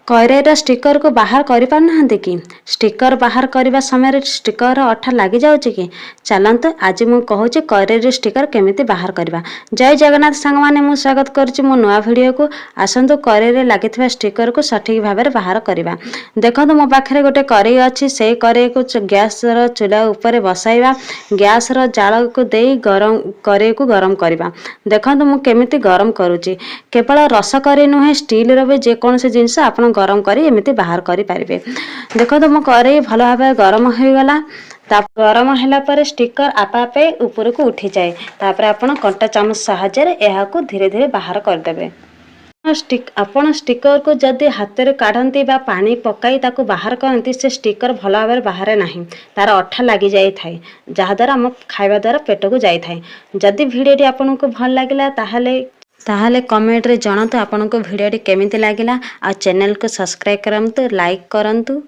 करेईर sticker को बाहर कर पारनाहांती कि स्टिकर बाहर करने समय स्टिकर अठा लगी जाउची कि चलतु आज मु कहूँ करेईर स्टिकर केमिति बाहर करवा। जय जगन्नाथ सांग माने मु स्वागत करुच्ची मो नुआ वीडियो को। आसतु करेईर लगी स्टिकर को सठिक भाव में बाहर करवा। देखो मो पाखे गोटे करेई अच्छी से करेई को गैस चूल्हा उपर बसाइबा। गैस जाल को दे गरम करेई को गरम करवा। देखो मु केमिति गरम करुच्ची केवल रस करेई नुहे स्टील रो भी जेकोसी जिनस आप गरम करी एमती बाहर करें। देखो तो मो करेई भल भाव गरम हो गला। गरम है स्टिकर आपे आपे ऊपर को उठी जाए। तापर आपण कंटा चामच साहाय्य यह धीरे धीरे बाहर करदे। आपण स्टिकर को जदि हाथ में काढ़ती पानी पकाई ताको बाहर करती से स्टिकर भल भाव में बाहर ना तार अठा लगी जाए थाए जहाद्वारा आम खाଇବା द्वारा पेट को जाए थाए। जदि भिडियोटी आपन को भल लगिला ताहले कमेंट रे जणातु आपन को भिडियोटी केमिति लागिला। आ चैनल को सब्सक्राइब करंतु, लाइक करंतु।